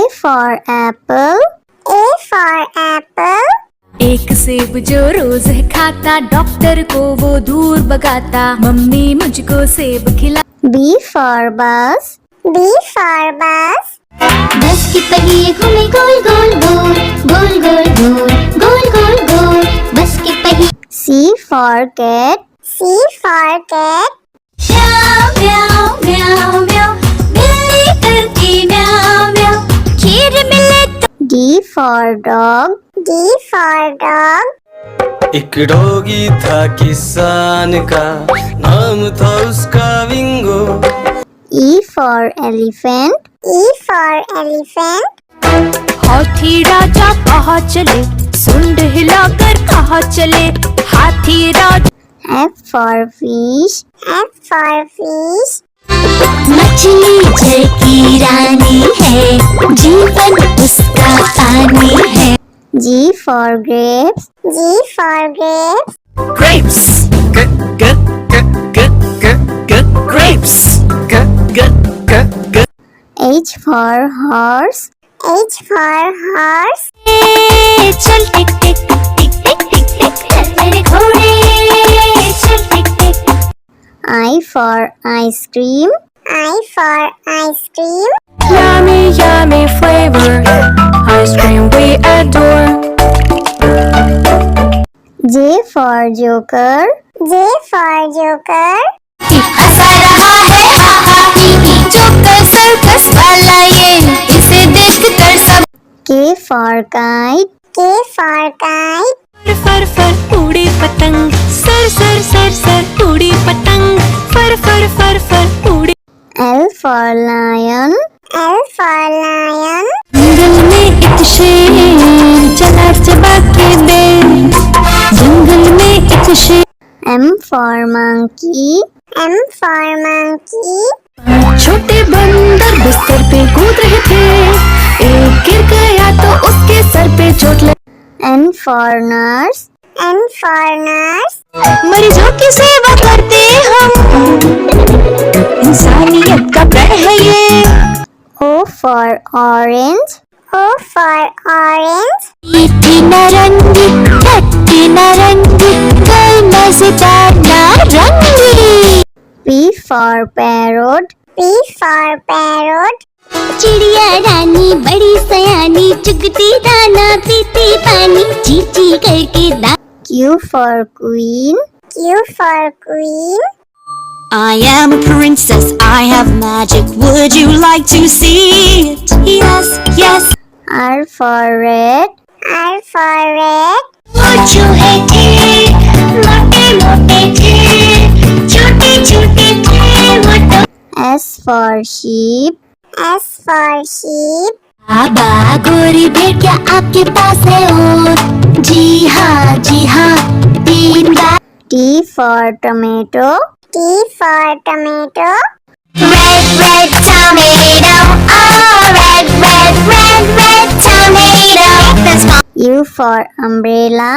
for apple. A for apple. एक सेब जो रोज है खाता, डॉक्टर को वो दूर भगाता, मम्मी मुझको सेब खिला। B for bus. B for bus. बस के पहिए घूमे गोल गोल गोल, गोल गोल गोल, गोल गोल गोल, बस के पहिए। C for cat. C for cat. म्याऊ म्याऊ म्याऊ म्याऊ, बिल्ली करती म्याऊ म्याऊ, खीर मिले तो। D for dog. D for dog. एक डॉगी था किसान का, नाम था उसका विंगो। E for elephant. E for elephant. हाथी राजा कहाँ चले, सुंड हिलाकर कहाँ चले, हाथी राजा। F for fish. F for fish. मछली जल की रानी है, जीवन उसका पानी है। G for grapes. G for grapes. Grapes. Grapes. H for horse. H for horse. चल टिक टिक टिक टिक टिक टिक, चल मेरे घोड़े, चल टिक टिक। I for ice cream. I for ice cream. Yummy, yummy flavor, ice cream we adore. J for joker. J for joker. हंसा रहा है हा हा ही ही, joker circus वाला ये, इसे देखकर सब। K for kite. K for kite. फर फर उड़ी पतंग, सर सर सर सर उड़ी पतंग, फर फर फर फर उड़ी। L for lion. L for lion. जंगल में एक शेर चला चबा के दे, जंगल में एक शेर। M for monkey. M for monkey. छोटे बंदर बिस्तर पे कूद रहे थे, एक गिर गया तो उसके सर पे चोट लगी। N for nurse. N for nurse. मरीजों की सेवा करते हम, इंसानियत का प्रण है ये। O for orange. O for orange. मीठी नारंगी, खट्टी नारंगी, कल मजेदार नारंगी। P for parrot. P for parrot. चिड़िया रानी बड़ी सयानी, चुगती दाना पीती पानी, ची ची करके दा। Q for queen. Q for queen. I am a princess, I have magic, would you like to see it? Yes, yes. R for red. R for red. मोचू है थे, मोटे मोटे थे, छोटे छोटे थे वो तो। S for sheep. S for sheep. बाबा गोरी भेड़िया आपके पास है और, जी हाँ, 3 बार। T for tomato. T for tomato. Red, red tomato, oh, red, red, red, red tomato. That's my U for umbrella.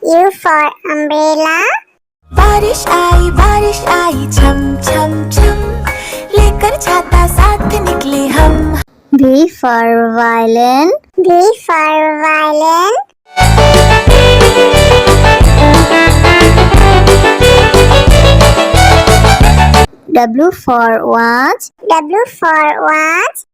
U for umbrella. बारिश आई छम छम छम, लेकर छाता साथ निकले हम। V for violin. V for violin. W for watch. W for watch.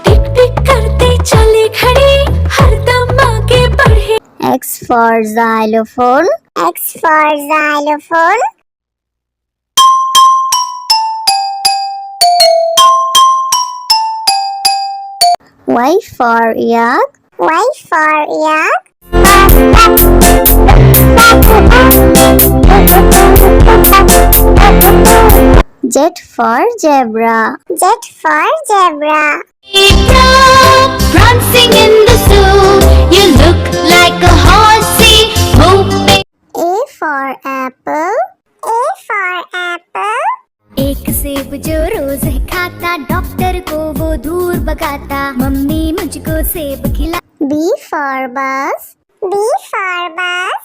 टिक टिक करते चले खड़े, हरदम आगे बढ़े। X for xylophone. X for xylophone. Y for yak. Y for yak. Z for zebra. Z for zebra. prancing in the zoo, you look like a horsey, hoping. A for apple. A for apple. एक सेब जो रोज है खाता, doctor को वो दूर भगाता, mummy मुझको सेब खिला। B for bus. B for bus.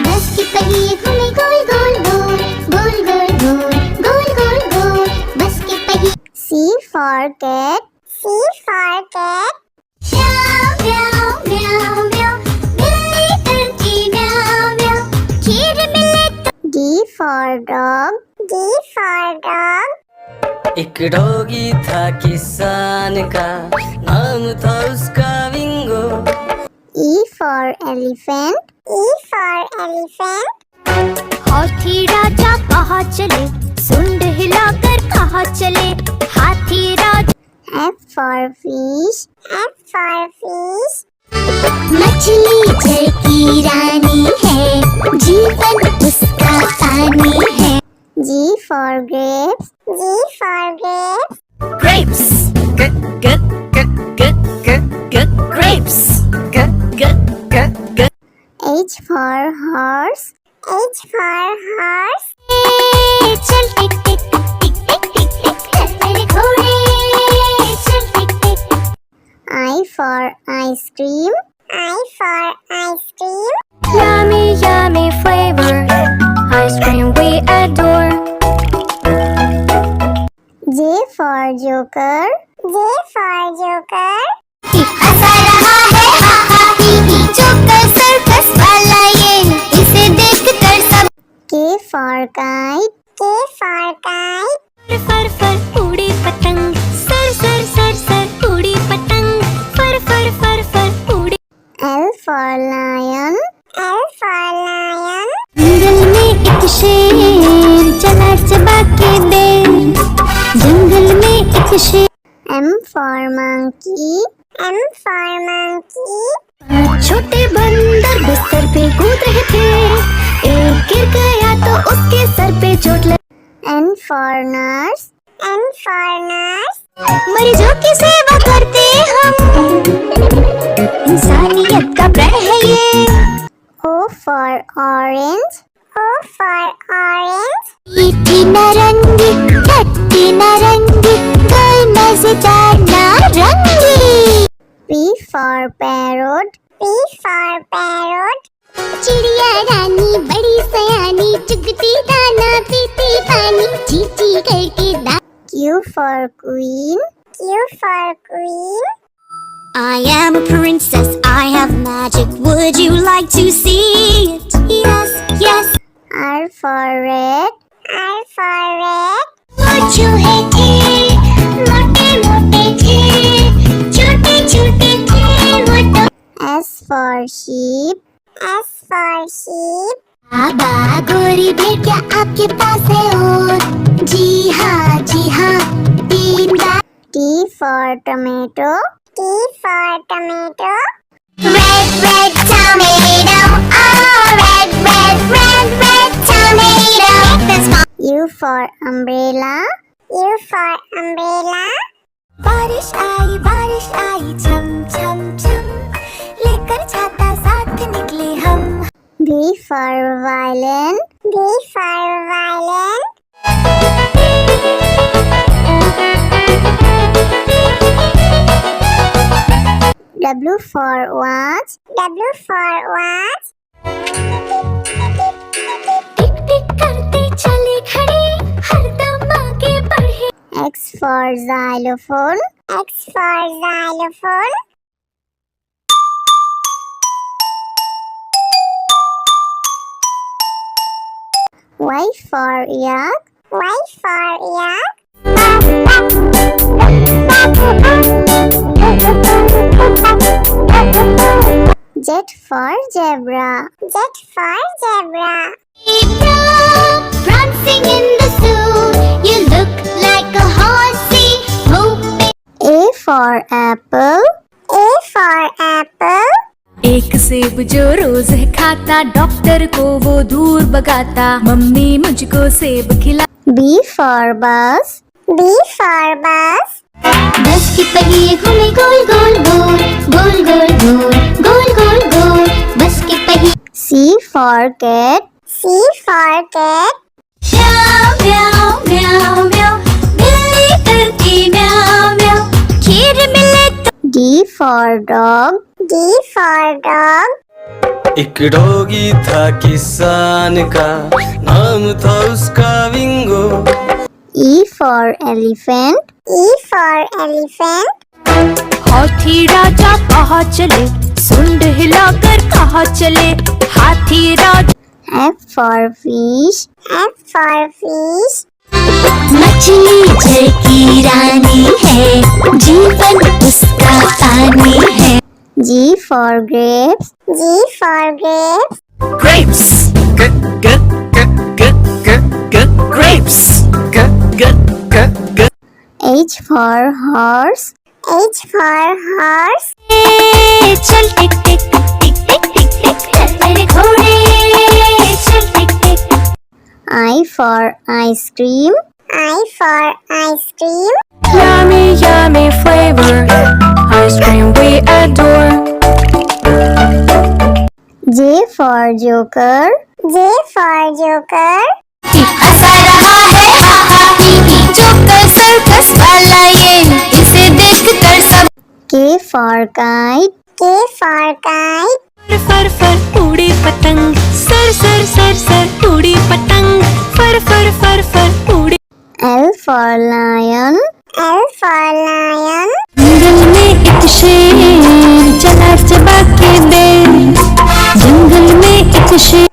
बस के पहिए घूमे गोल गोल गोल, गोल गोल गोल, गोल गोल गोल, बस के पहिए। C for cat. C for cat. Meow meow meow meow. बिल्ली करती meow meow. खीर मिले तो D for dog. D for dog. एक डॉगी था किसान का, नाम था उसका विंगो। E for elephant. E for elephant. हाथी राजा कहाँ चले, सुंड हिलाकर कहाँ चले, हाथी राजा। F for fish. F for fish. मछली जल की रानी है, जीवन उसका पानी है। G for grapes. G for grapes. Grapes. Grapes. H for horse. H for horse. चल टिक टिक टिक टिक टिक टिक चल मेरे घोड़े, चल टिक टिक। I for ice cream. I for ice cream. Yummy, yummy flavor. Ice cream we adore. J for joker. J for joker. हंसा रहा है हा हा ही ही, joker circus वाला ये, इसे देखकर सब। K for kite. K for kite. फर फर उड़ी पतंग, सर सर सर सर उड़ी पतंग, फर फर फर फर उड़ी। L for lion. L for lion. जंगल में एक शेर चला चबा के बेर, जंगल में एक शेर। M for monkey. M for monkey. छोटे बंदर बिस्तर पे कूद रहे थे, एक गिर गया तो उसके सर पे चोट लगी। N for nurse. N for nurse. मरीजों की सेवा करते हम, इंसानियत का प्रण है ये। O for orange. O for orange. मीठी नारंगी, खट्टी नारंगी, कोई मजेदार नारंगी। P for parrot. P for parrot. चिड़िया रानी बड़ी सयानी, चुगती दाना पीती पानी, चींची करके दा। Q for queen. Q for queen. I am a princess, I have magic, would you like to see it? Yes, yes. R for red. R for red. वो चूहे थे, मोटे मोटे थे, छोटे छोटे थे वो तो। S for sheep. S for sheep. बाबा गोरी भेड़ क्या आपके पास है और? जी हाँ 3 बार। T for tomato. T for tomato. Red, red tomato, oh red, red, red, red tomato. This one. U for umbrella. U for umbrella. बारिश आई छम छम छम, लेकर छाता साथ निकले हम। V for violin. V for violin. W for watch. W for watch. टिक टिक करते चले खड़े, हरदम आगे बढ़े। X for xylophone. X for xylophone. Y for yak. Y for yak. Z for zebra. Z for zebra. Prancing in the zoo, you look like a horsey, whooping. A for apple. A for apple. एक सेब जो रोज है खाता, doctor को वो दूर भगाता, mummy मुझको सेब खिला। B for bus. B for bus. बस के पहिए घूमे गोल गोल गोल, गोल गोल गोल, गोल गोल गोल, बस के पहिए। C for cat. C for cat. म्याऊ म्याऊ म्याऊ म्याऊ, बिल्ली करती म्याऊ म्याऊ, खीर मिले तो। D for dog. D for dog. एक डॉगी था किसान का, नाम था उसका विंगो। E for elephant. E for elephant. हाथी राजा कहाँ चले, सुंड हिलाकर कहाँ चले, हाथी राजा। F for fish. F for fish. मछली जल की रानी है, जीवन उसका पानी है। G for grapes. G for grapes. Grapes. Grapes. H for horse. H for horse. चल टिक टिक टिक टिक टिक टिक चल मेरे घोड़े, चल टिक टिक। I for ice cream. I for ice cream. Yummy, yummy flavor, ice cream we adore. J for joker. J for joker. हंसा रहा है हा हा ही ही, joker circus वाला ये, इसे देखकर सब। K for kite. K for kite. फर फर उड़ी पतंग, सर सर सर सर उड़ी पतंग, फर फर फर फर उड़ी। L for lion. L for lion. जंगल में एक शेर चला चबा के बेर, जंगल में एक शेर।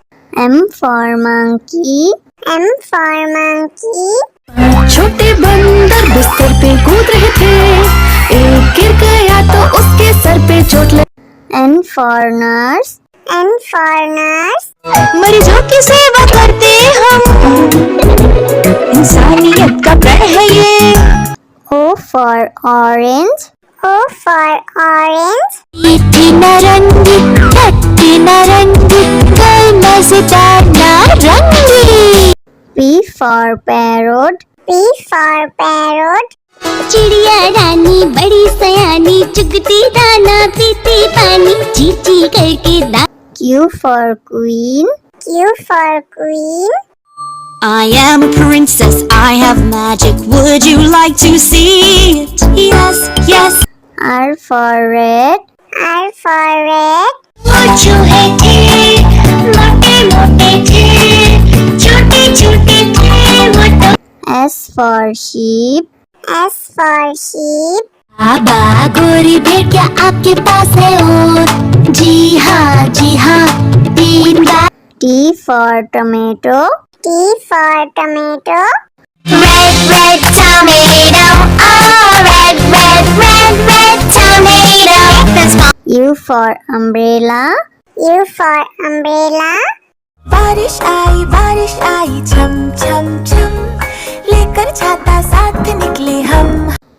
M for monkey. M for monkey. छोटे बंदर बिस्तर पे कूद रहे थे, एक गिर गया तो उसके सर पे चोट लगी। N for nurse. N for nurse. मरीजों की सेवा करते हम, इंसानियत का प्रण है ये। O for orange. O for orange. मीठी नारंगी, खट्टी नारंगी, कोई मजेदार नारंगी। P for parrot. P for parrot. चिड़िया रानी बड़ी सयानी, चुगती दाना पीती पानी, चींची करके दा। Q for queen. Q for queen. I am a princess, I have magic, would you like to see it? Yes, yes. R for red. R for red. वो चूहे थे, मोटे मोटे थे, छोटे छोटे थे वो तो। S for sheep. S for sheep. बाबा गोरी भेड़ क्या आपके पास है और? जी हाँ 3 बार। T for tomato. T for tomato. Red, red tomato, oh red, red, red, red tomato. That's my U for umbrella. U for umbrella. बारिश आई छम छम छम, लेकर छाता साथ निकले हम।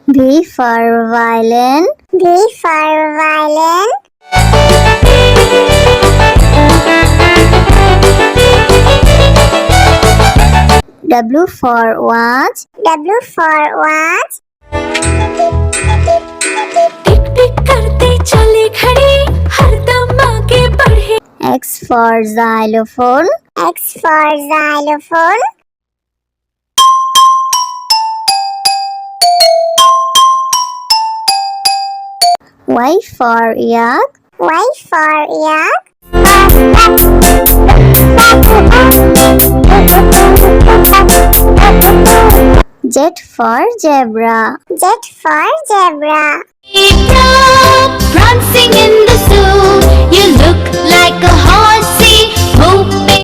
V for violin. V for violin. W for watch. W for watch. टिक टिक करते चले खड़े, हरदम आगे बढ़े। X for xylophone. X for xylophone. Y for yak. Y for yak. Z for zebra. Z for zebra. prancing in the zoo. You look like a horsey, moving